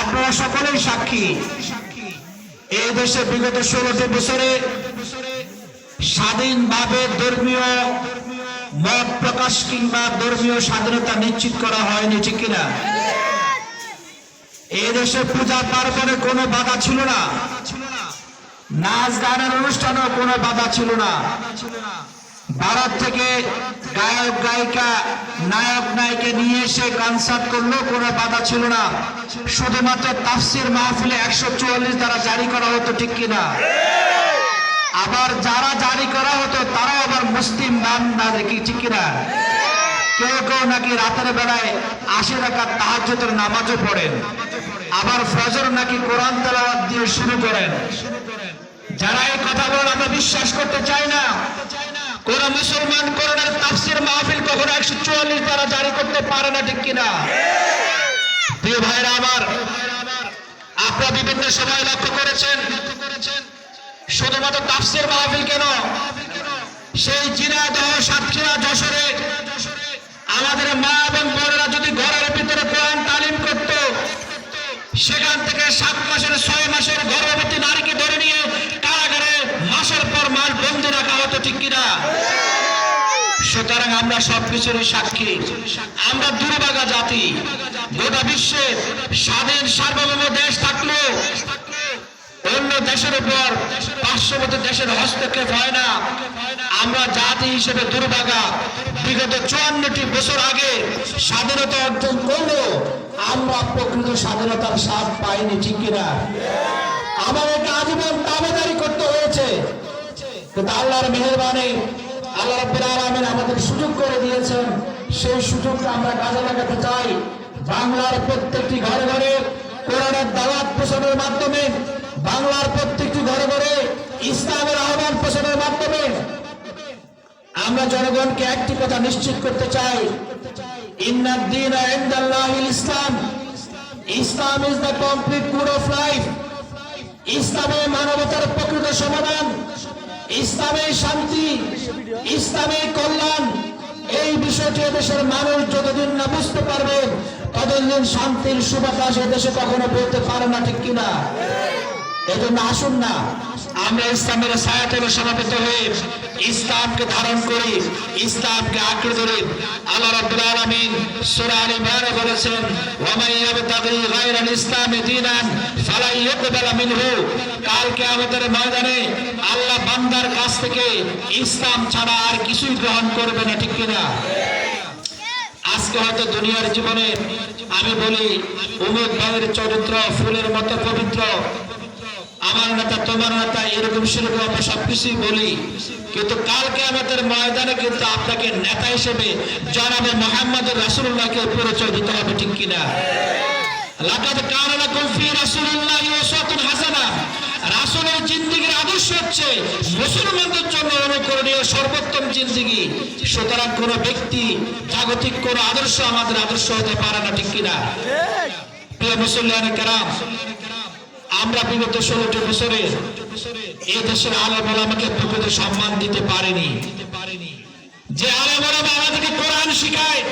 আপনারা সকলেই সাক্ষী। এই দেশে বিগত 16টি বছরে স্বাধীনভাবে ধর্মীয় মত প্রকাশ কিংবা ধর্মীয় স্বাধীনতা নিশ্চিত করা হয়নি, ঠিক কিনা? এই দেশে পূজা পার্বণে কোনো বাধা ছিল না, নাচ গানের অনুষ্ঠানেও কোনো বাধা ছিল না। ভারত থেকে গায়ক গায়িকা নায়ক নায়িকা নিয়ে এসে কনসার্ট করলেও কোনো বাধা ছিল না। শুধুমাত্র তাফসির মাহফিলে 144 দ্বারা জারি করা হতো, ঠিক কিনা? আবার যারা জারি করা হতো তারাও আবার মুসলিম নাম না দেখি, ঠিক কিনা? কেউ কেউ নাকি রাতের বেলায় 80 রাকাত তাহাজ্জুদের নামাজও পড়েন, আবার ফজর নাকি কোরআন তেলাওয়াত দিয়ে শুরু করেন। যারা এই কথা বলেন আমরা বিশ্বাস করতে চাই না। কোন মুসলমান কোরআনের তাফসির মাহফিল কখনো 144 দ্বারা জারি করতে পারে না, ঠিক কিনা? প্রিয় ভাইরা আমার, আপনারা বিভিন্ন সময় লক্ষ্য করেছেন শুধুমাত্র তাফসির মাহফিল কেন, সেই ঝিনাইদহ, সাতক্ষীরা, যশোরে আমাদের মা এবং বোনেরা যদি ঘরের ভিতরে কোরআন তালিম করত, সেখান থেকে 7 মাসের 6 মাসের গর্ভবতী নারীকে ধরে নিয়ে কারাগারে মাসের পর মাস বন্দি রাখা হতো, ঠিক কিনা? সুতরাং আমরা সবকিছুরই সাক্ষী। আমরা দুর্ভাগা জাতি। গোটা বিশ্বে স্বাধীন সার্বভৌম দেশ থাকলেও অন্য দেশের উপর পার্শ্ববর্তী দেশের হস্তক্ষেপ হয় না। আমরা জাতি হিসেবে দুর্ভাগা। বিগত 54টি বছর আগে স্বাধীনতা অর্জন করলেও আমরা প্রকৃত স্বাধীনতার স্বাদ পাইনি, ঠিক কিনা? আমাদেরকে আজীবন দাবিদারি করতে হয়েছে, কিন্তু আল্লাহর মেহেরবানি, আল্লাহ রাব্বুল আলামিন আমাদের সুযোগ করে দিয়েছেন। সেই সুযোগটা আমরা কাজে লাগাতে চাই। বাংলার প্রত্যেকটি ঘরে ঘরে কোরআনের দাওয়াত পোষণের মাধ্যমে, বাংলার প্রত্যেকটি ঘরে ঘরে ইসলামের আহ্বান পোষণের মাধ্যমে আমরা জনগণকে একটি কথা নিশ্চিত করতে চাই, ইন্নাদ দীনা ইনদাল্লাহিল ইসলাম। Islam is the complete good of life. ইসলামে মানবতার প্রকৃত সমাধান, ইসলামে শান্তি, ইসলামে কল্যাণ। এই বিষয়টি দেশের মানুষ যতদিন না বুঝতে পারবে ততদিন শান্তির সুবাতাস দেশে কখনো বলতে পারে না, ঠিক কিনা? এজন্য আসুন না আমরা ইসলামের ছায়াতলে সমাবেত হয়ে ইসলামকে ধারণ করি, ইসলামকে আঁকড়ে ধরি। আল্লাহ রাব্বুল আলামিন সূরা আল ইমরানে বলেছেন, ওয়া মান ইয়াবতাগি গায়রাল ইসলামি দীনান ফালা ইউকবালা মিনহু। কাল কিয়ামতের ময়দানে আল্লাহ বান্দার কাছ থেকে ইসলাম ছাড়া আর কিছুই গ্রহণ করবে না, ঠিক কিনা? আজকে হয়তো দুনিয়ার জীবনে আমি বলি উমুক ভাইয়ের চরিত্র ফুলের মতো পবিত্র, আমার নেতা তোমার নেতা, এরকম সেরকম আমরা সবকিছুই বলি, কিন্তু কালকে আমাদের ময়দানে কিন্তু আপনাকে নেতা হিসেবে জনাবে মুহাম্মদুর রাসূলুল্লাহকে পরিচয় দিতে হবে, ঠিক কিনা? লাকাদ কানা লাকুম ফি রাসূলিল্লাহি উসওয়াতুন হাসানাহ। রাসূলের জিন্দেগীর আদর্শ হচ্ছে মুসলমানদের জন্য অনুকরণীয় সর্বোত্তম জিন্দেগি। সুতরাং কোন ব্যক্তি জাগতিক কোন আদর্শ আমাদের আদর্শ হতে পারে না, ঠিক কিনা? প্রিয় মুসলিয়ানে কেরাম, আমরা বিগত 16টি বছরে এই দেশের আলেম ওলামাকে প্রকৃত সম্মান দিতে পারিনি। যে আলেম ওলামা আমাদেরকে কোরআন শিখায়,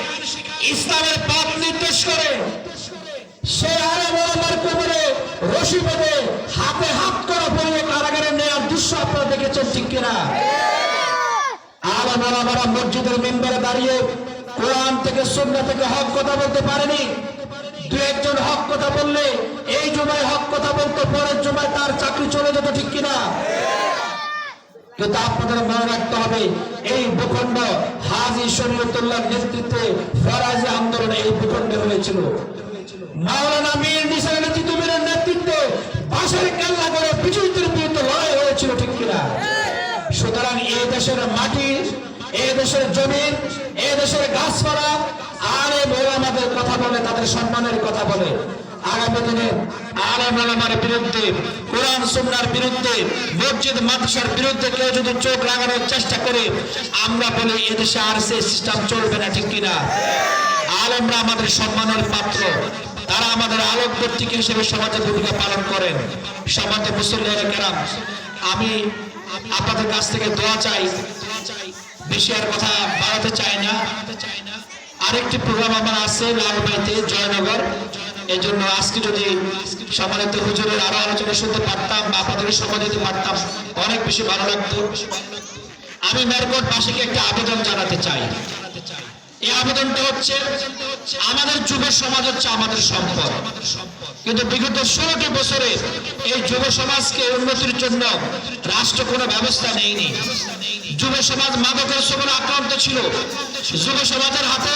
ইসলামের পথ নির্দেশ করে, সেই আলেম ওলামার কবরে রশি বেঁধে হাতে হাত করা পড়ে কারাগারে নেওয়ার দৃশ্য আপনারা দেখেছেন, ঠিক কিনা? আলেম ওলামারা মসজিদের মিম্বরে দাঁড়িয়ে কোরআন থেকে সুন্নাহ থেকে হক কথা বলতে পারেনি। দু একজন হক কথা বললে এই জুমায় হক কথা বলতো, পরের জুমায় তার চাকরি চলে যেত, ঠিক কিনা? কিন্তু আপনাদের মনে রাখতে হবে, এই ভূখণ্ড হাজী শরীয়তুল্লাহর নেতৃত্বে ফরাজি আন্দোলন এই ভূখণ্ডে হয়েছিল। মাওলানা মীর নিসার নেতৃত্বের নেতৃত্বে বাঁশের কেল্লা করে বিজয়ীদের বিরুদ্ধে লড়াই হয়েছিল, ঠিক কিনা? সুতরাং এই দেশের মাটি, এই দেশের জমিন, এই দেশের গাছপালা আলেম ওলামাদের কথা বলে, তাদের সম্মানের কথা বলে। আগামী দিনে আলেম ওলামার বিরুদ্ধে, কোরআন সুন্নাহর বিরুদ্ধে, মসজিদ মাদ্রাসার বিরুদ্ধে কেউ যদি চোখ লাগানোর চেষ্টা করে, আমরা বলি এদেশে আর সেই সিস্টেম চলবে না, ঠিক কিনা? আলেমরা আমাদের সম্মানের পাত্র, তারা আমাদের আলোকবর্তিক হিসেবে সমাজে ভূমিকা পালন করেন। সমাজে মুসলিয়ানে কেরাম, আমি আপনাদের কাছ থেকে দোয়া চাই, বেশি আর কথা বাড়াতে চাই না। আরেকটি প্রোগ্রাম আমার আছে লালবাইতে, জয়নগর, এই জন্য আজকে যদি সম্মানিত হুজুরের আরো আলোচনা শুনতে পারতাম বা আপনাদেরকে সময় দিতে পারতাম অনেক বেশি ভালো লাগতো। আমি মেরকোটবাসীকে একটা আবেদন জানাতে চাই। এই আবেদনটা হচ্ছে, আমাদের যুব সমাজ হচ্ছে আমাদের সম্পদ, কিন্তু বিগত 16টি বছরে এই যুব সমাজকে উন্নতির জন্য রাষ্ট্র কোনো ব্যবস্থা নেয়নি। যুব সমাজ মাদকের সেবনে আক্রান্ত ছিল। যুব সমাজের হাতে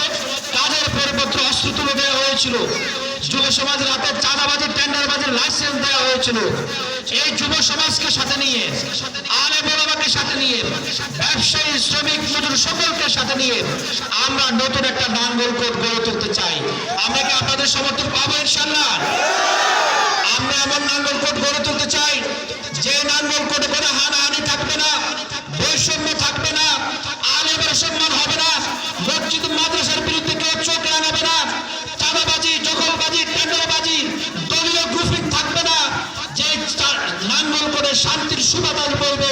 কাজের পরিপত্র অস্ত্র তুলে দেওয়া হয়েছিল। যুব সমাজের হাতে চাঁদাবাজি টেন্ডারবাজির লাইসেন্স দেওয়া হয়েছিল। এই যুব সমাজকে সাথে নিয়ে, আলেম ওলামাকে সাথে নিয়ে, ব্যবসায়ী শ্রমিক মজুর সকলকে সাথে নিয়ে আমরা নতুন একটা নাঙ্গলকোট গড়ে তুলতে চাই। আমরা কি আপনাদের সমর্থন পাবো ইনশাআল্লাহ? আমরা এমন নাঙ্গলকোট গড়ে তুলতে চাই যে নাঙ্গলকোটে কোনো হানাহানি থাকবে না, বৈষম্য থাকবে না, আলেমের সম্মান হবে না, মসজিদ মাদ্রাসার বিরুদ্ধে কেউ চোখ রাঙাবে না, চাঁদাবাজি দখলবাজি টেন্ডারবাজি দলীয় গ্রুপিং থাকবে না, যে নাঙ্গলকোটে শান্তির সুবাতাস বলবে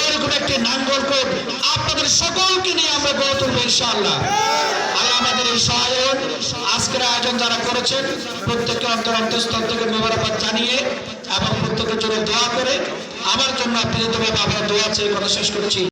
এরকম একটি নাঙ্গলকোট আপনাদের সকলকে নিয়ে আমরা গড়ে তুলবো ইনশাআল্লাহ। আল্লাহ আমাদের এই সহায়ক আজকের আয়োজন যারা করেছেন প্রত্যেকের অন্তরস্থল থেকে মোবারকবাদ জানিয়ে এবং প্রত্যেকের জন্য দোয়া করে আমার জন্য প্রিয়তম বাবার দোয়া চেয়ে কথা শেষ করছি।